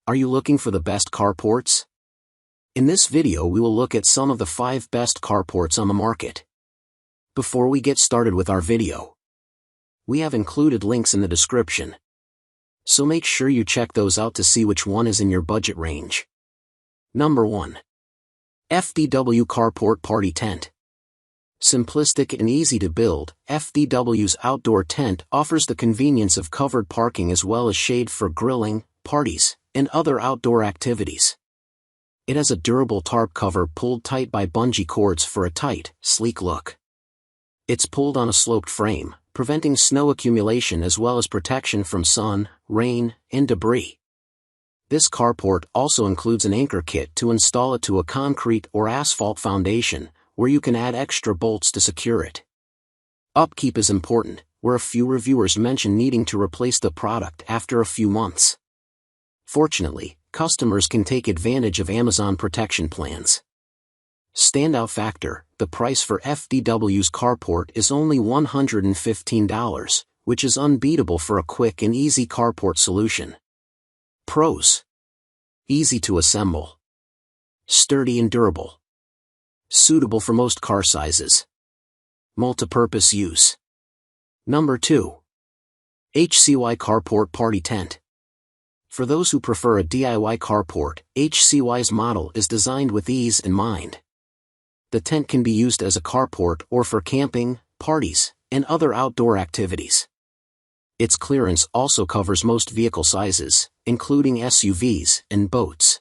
Are you looking for the best carports? In this video we will look at some of the 5 best carports on the market. Before we get started with our video, we have included links in the description, so make sure you check those out to see which one is in your budget range. Number 1. FDW Carport Party Tent. Simplistic and easy to build, FDW's outdoor tent offers the convenience of covered parking as well as shade for grilling, parties, and other outdoor activities. It has a durable tarp cover pulled tight by bungee cords for a tight, sleek look. It's pulled on a sloped frame, preventing snow accumulation as well as protection from sun, rain, and debris. This carport also includes an anchor kit to install it to a concrete or asphalt foundation, where you can add extra bolts to secure it. Upkeep is important, where a few reviewers mention needing to replace the product after a few months. Fortunately, customers can take advantage of Amazon protection plans. Standout factor, the price for FDW's carport is only $115, which is unbeatable for a quick and easy carport solution. Pros: easy to assemble, sturdy and durable, suitable for most car sizes, multipurpose use. Number 2. HCY Carport Party Tent. For those who prefer a DIY carport, HCY's model is designed with ease in mind. The tent can be used as a carport or for camping, parties, and other outdoor activities. Its clearance also covers most vehicle sizes, including SUVs and boats.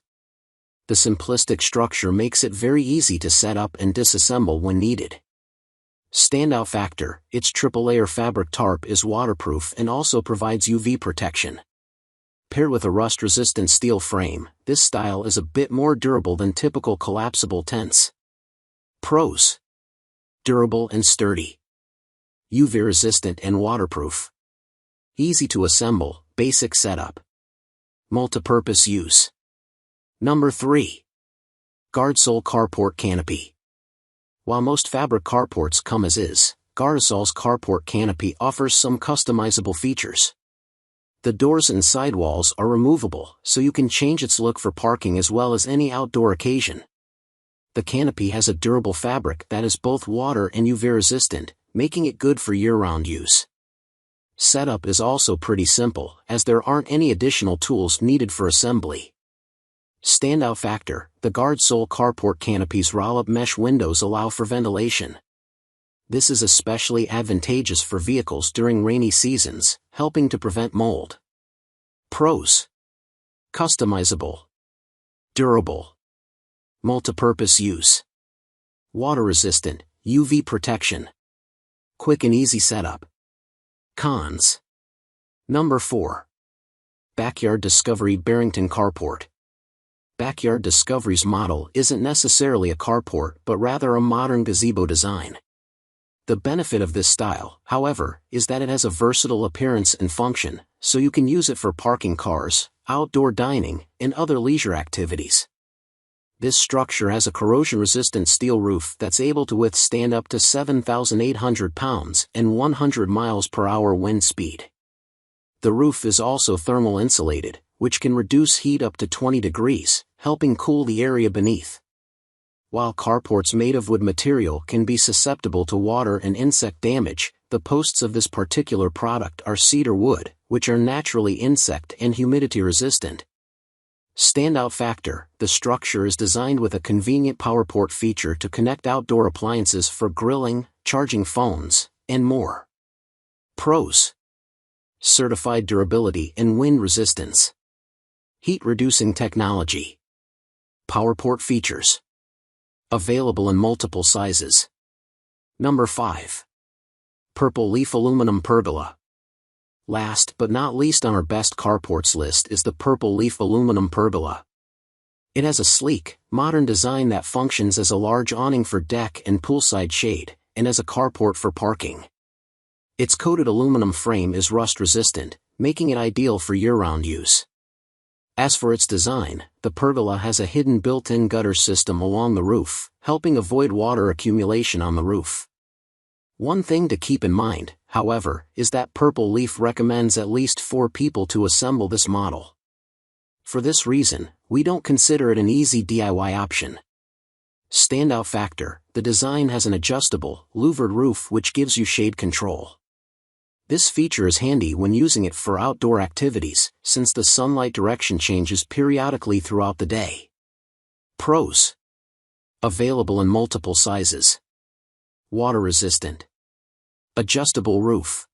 The simplistic structure makes it very easy to set up and disassemble when needed. Standout factor, its triple-layer fabric tarp is waterproof and also provides UV protection. Paired with a rust-resistant steel frame, this style is a bit more durable than typical collapsible tents. Pros: durable and sturdy, UV-resistant and waterproof, easy to assemble, basic setup, multipurpose use. Number 3. Gardesol Carport Canopy. While most fabric carports come as is, Gardesol's Carport Canopy offers some customizable features. The doors and sidewalls are removable, so you can change its look for parking as well as any outdoor occasion. The canopy has a durable fabric that is both water and UV resistant, making it good for year-round use. Setup is also pretty simple, as there aren't any additional tools needed for assembly. Standout factor, the Gardesol Carport Canopy's roll-up mesh windows allow for ventilation. This is especially advantageous for vehicles during rainy seasons, helping to prevent mold. Pros: customizable, durable, multipurpose use, water-resistant, UV protection, quick and easy setup. Cons. Number 4. Backyard Discovery Barrington Carport. Backyard Discovery's model isn't necessarily a carport but rather a modern gazebo design. The benefit of this style, however, is that it has a versatile appearance and function, so you can use it for parking cars, outdoor dining, and other leisure activities. This structure has a corrosion-resistant steel roof that's able to withstand up to 7,800 pounds and 100 miles per hour wind speed. The roof is also thermal insulated, which can reduce heat up to 20 degrees, helping cool the area beneath. While carports made of wood material can be susceptible to water and insect damage, the posts of this particular product are cedar wood, which are naturally insect and humidity resistant. Standout factor, the structure is designed with a convenient PowerPort feature to connect outdoor appliances for grilling, charging phones, and more. Pros: certified durability and wind resistance, heat-reducing technology, PowerPort features. Available in multiple sizes. Number 5. Purple Leaf Aluminum Pergola. Last but not least on our best carports list is the Purple Leaf Aluminum Pergola. It has a sleek, modern design that functions as a large awning for deck and poolside shade, and as a carport for parking. Its coated aluminum frame is rust-resistant, making it ideal for year-round use. As for its design, the pergola has a hidden built-in gutter system along the roof, helping avoid water accumulation on the roof. One thing to keep in mind, however, is that Purple Leaf recommends at least 4 people to assemble this model. For this reason, we don't consider it an easy DIY option. Standout factor, the design has an adjustable, louvered roof which gives you shade control. This feature is handy when using it for outdoor activities, since the sunlight direction changes periodically throughout the day. Pros. Available in multiple sizes. Water resistant. Adjustable roof.